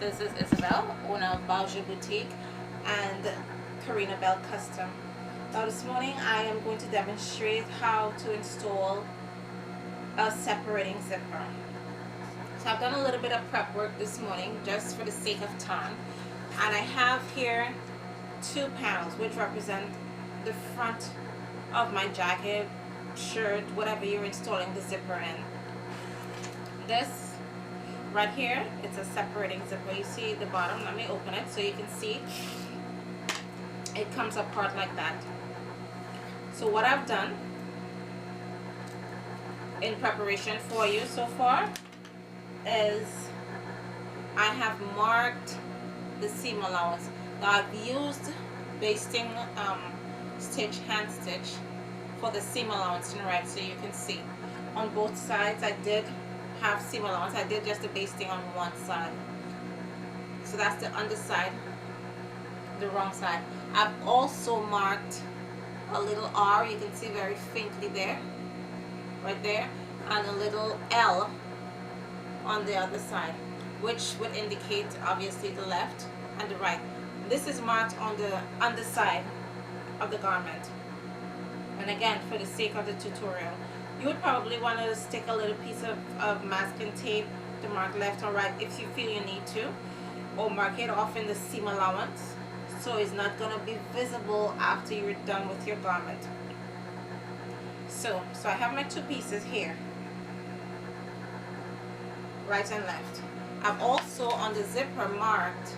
This is Isabel, owner of Bouger Boutique and Corina Bell Custom. Now this morning I am going to demonstrate how to install a separating zipper. So I've done a little bit of prep work this morning just for the sake of time, and I have here 2 panels which represent the front of my jacket, shirt, whatever you're installing the zipper in. This right here, it's a separating zipper. You see the bottom, let me open it so you can see it comes apart like that. So what I've done in preparation for you so far is I have marked the seam allowance. Now I've used basting stitch, hand stitch for the seam allowance in red, so you can see on both sides I did have seam allowance. I did just the basting on one side, so that's the underside, the wrong side. I've also marked a little R, you can see very faintly there, right there, and a little L on the other side, which would indicate obviously the left and the right. This is marked on the underside of the garment, and again, for the sake of the tutorial, you would probably want to stick a little piece of masking tape to mark left or right if you feel you need to, or mark it off in the seam allowance so it's not going to be visible after you're done with your garment. So I have my 2 pieces here, right and left. I've also on the zipper marked,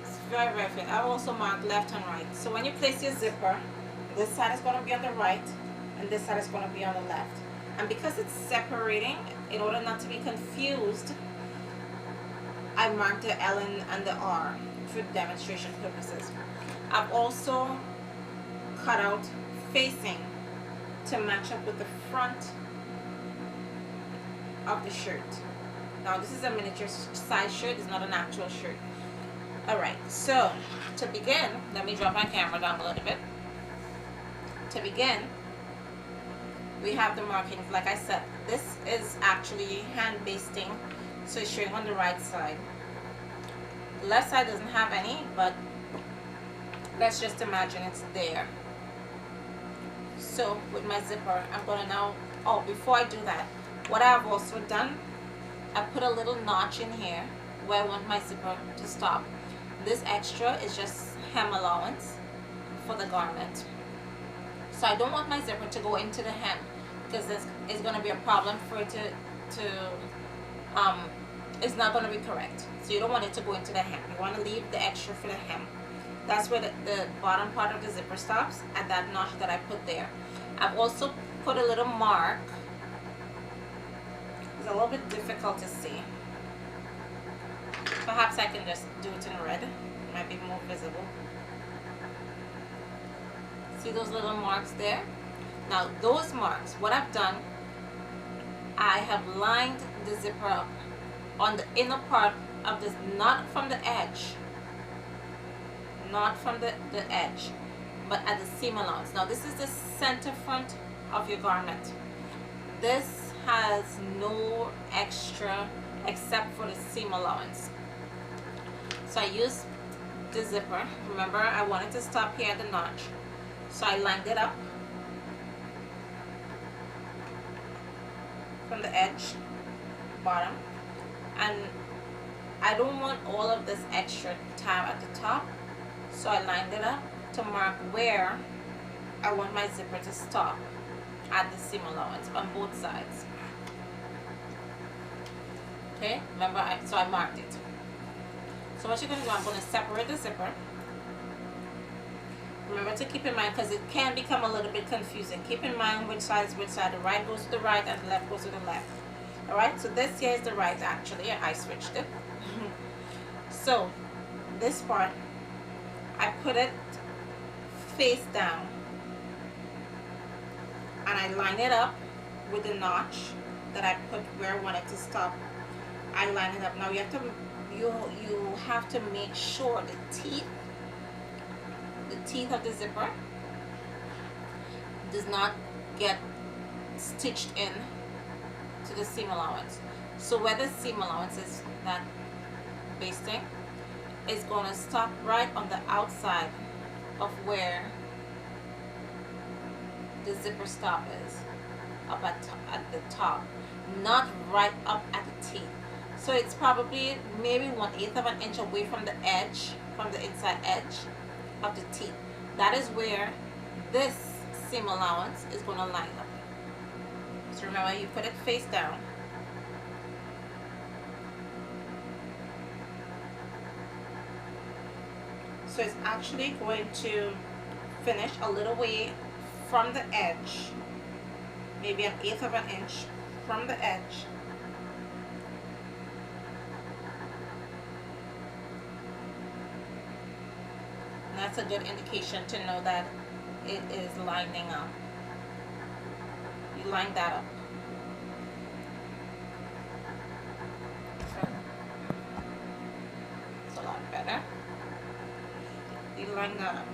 it's very very thin, I've also marked left and right. So when you place your zipper, this side is going to be on the right and this side is going to be on the left. And because it's separating, in order not to be confused, I marked the L and the R for demonstration purposes. I've also cut out facing to match up with the front of the shirt. Now this is a miniature size shirt, it's not an actual shirt. Alright, so to begin, let me drop my camera down a little bit. To begin, we have the markings. Like I said, this is actually hand basting, so it's showing on the right side. The left side doesn't have any, but let's just imagine it's there. So with my zipper, I'm gonna now, oh, before I do that, what I've also done, I put a little notch in here where I want my zipper to stop. This extra is just hem allowance for the garment. So I don't want my zipper to go into the hem, because this is going to be a problem for it it's not going to be correct. So you don't want it to go into the hem. You want to leave the extra for the hem. That's where the bottom part of the zipper stops, at that notch that I put there. I've also put a little mark. It's a little bit difficult to see. Perhaps I can just do it in red. It might be more visible. See those little marks there? Now those marks, what I've done, I have lined the zipper up on the inner part of this, not from the edge, not from the edge, but at the seam allowance. Now this is the center front of your garment. This has no extra except for the seam allowance. So I used the zipper. Remember, I wanted to stop here at the notch. So I lined it up from the edge, bottom, and I don't want all of this extra tab at the top, so I lined it up to mark where I want my zipper to stop at the seam allowance on both sides. Okay, remember, so I marked it. So what you're going to do, I'm going to separate the zipper. Remember to keep in mind, because it can become a little bit confusing. Keep in mind which side is which side. The right goes to the right and the left goes to the left. Alright, so this here is the right actually. I switched it. So this part, I put it face down and I line it up with the notch that I put where I want it to stop. I line it up. Now you have to make sure the teeth of the zipper does not get stitched in to the seam allowance. So where the seam allowance is, that basting is going to stop right on the outside of where the zipper stop is, up at the top, not right up at the teeth. So it's probably maybe 1/8 of an inch away from the edge, from the inside edge of the teeth. That is where this seam allowance is going to line up. So remember, you put it face down. So it's actually going to finish a little way from the edge, maybe 1/8 of an inch from the edge. And that's a good indication to know that it is lining up. You line that up. It's a lot better. You line that up.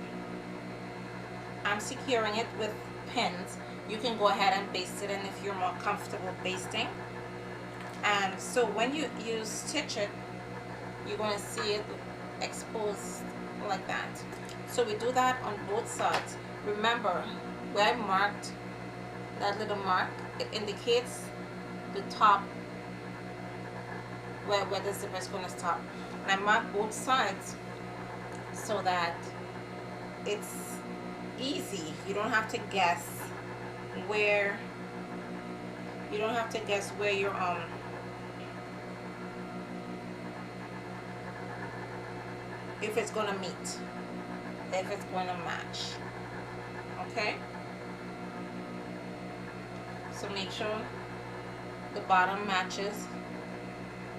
I'm securing it with pins. You can go ahead and baste it in if you're more comfortable basting. And so when you stitch it, you're going to see it exposed like that. So we do that on both sides. Remember, where I marked that little mark, it indicates the top where the zipper is going to stop. And I mark both sides so that it's easy. You don't have to guess where your if it's going to meet, if it's going to match. Okay, so make sure the bottom matches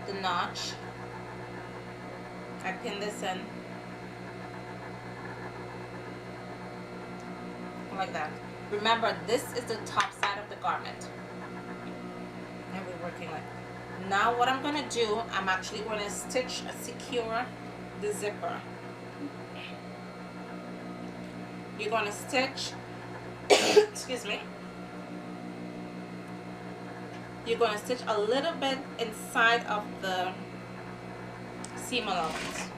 the notch. I pin this in like that. Remember, this is the top side of the garment, and we're working like. Now what I'm going to do, I'm actually going to secure the zipper. You're going to stitch excuse me, you're going to stitch a little bit inside of the seam allowance.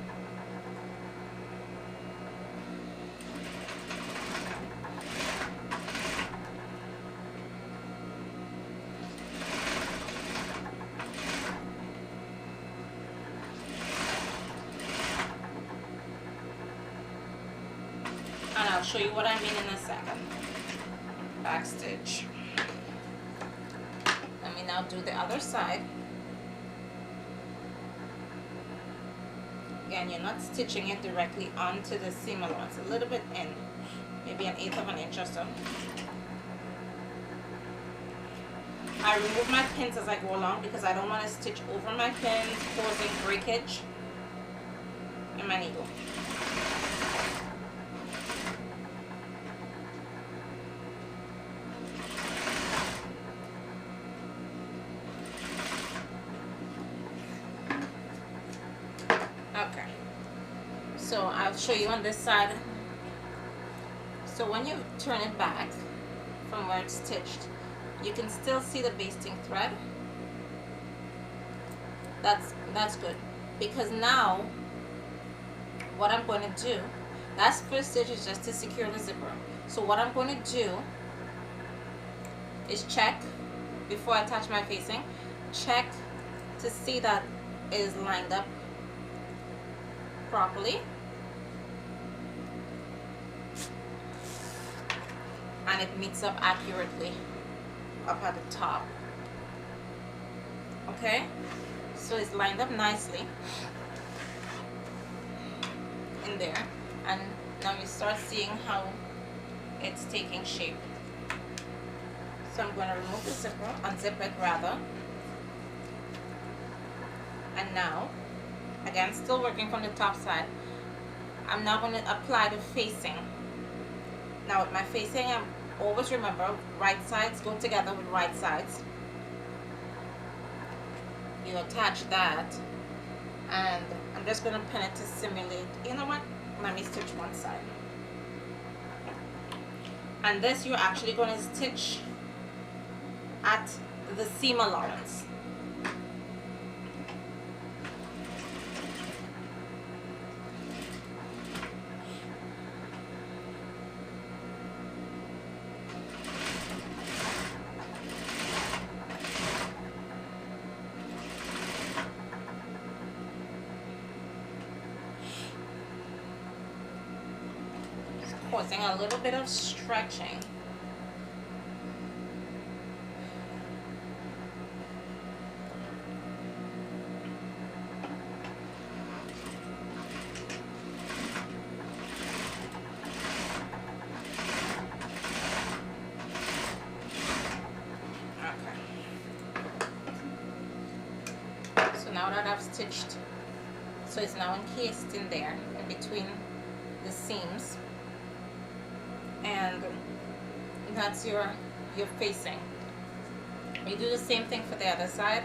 And I'll show you what I mean in a second. Back stitch. Let me now do the other side. Again, you're not stitching it directly onto the seam allowance, a little bit in, maybe 1/8 of an inch or so. I remove my pins as I go along because I don't want to stitch over my pins, causing breakage in my needle. Okay, so I'll show you on this side. So when you turn it back from where it's stitched, you can still see the basting thread. That's good, because now what I'm going to do, that first stitch is just to secure the zipper. So what I'm going to do is check before I attach my facing, check to see that it is lined up properly, and it meets up accurately up at the top. Okay, so it's lined up nicely in there, and now you start seeing how it's taking shape. So I'm going to remove the zipper, unzip it rather, and now again, still working from the top side, I'm now going to apply the facing. Now with my facing, I'm always remember, right sides go together with right sides. You attach that, and I'm just going to pin it to simulate. You know what? Let me stitch one side. And this you're actually going to stitch at the seam allowance. causing a little bit of stretching. Now that I've stitched, so it's now encased in there in between the seams, and that's your facing. You do the same thing for the other side,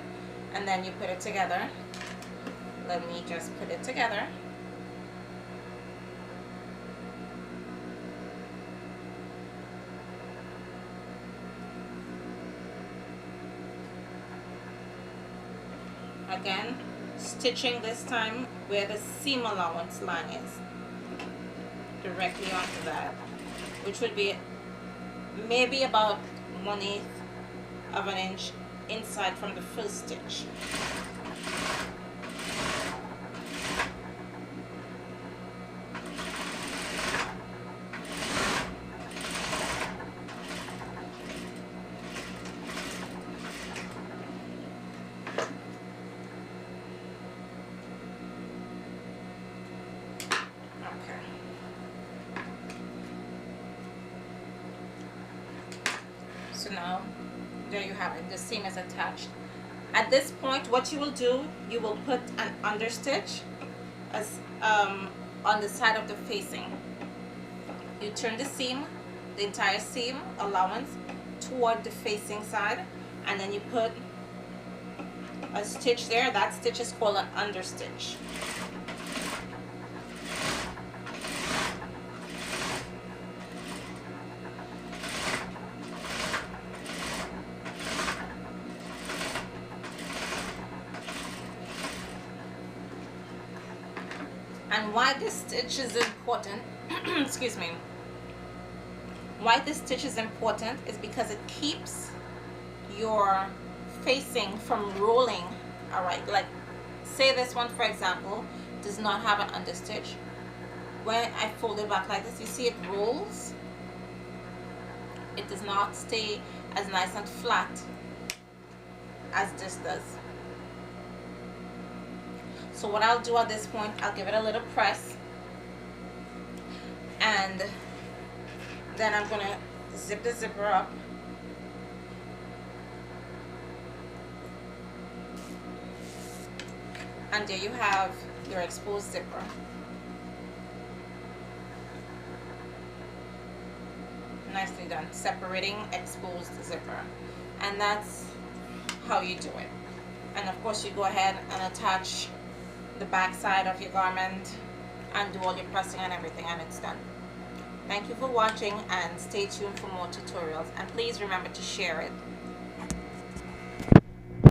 and then you put it together. Let me just put it together. Again, stitching this time where the seam allowance line is, directly onto that, which would be maybe about 1/8 of an inch inside from the first stitch. So now there you have it, the seam is attached. At this point, what you will do, you will put an understitch as on the side of the facing. You turn the seam, the entire seam allowance, toward the facing side, and then you put a stitch there. That stitch is called an understitch. And why this stitch is important, excuse me, why this stitch is important is because it keeps your facing from rolling. All right, like say this one, for example, does not have an understitch. When I fold it back like this, you see it rolls. It does not stay as nice and flat as this does. So what I'll do at this point, I'll give it a little press, and then I'm gonna zip the zipper up, and there you have your exposed zipper. Nicely done, separating exposed zipper, and that's how you do it. And of course you go ahead and attach the back side of your garment and do all your pressing and everything, and it's done. Thank you for watching, and stay tuned for more tutorials, and please remember to share it.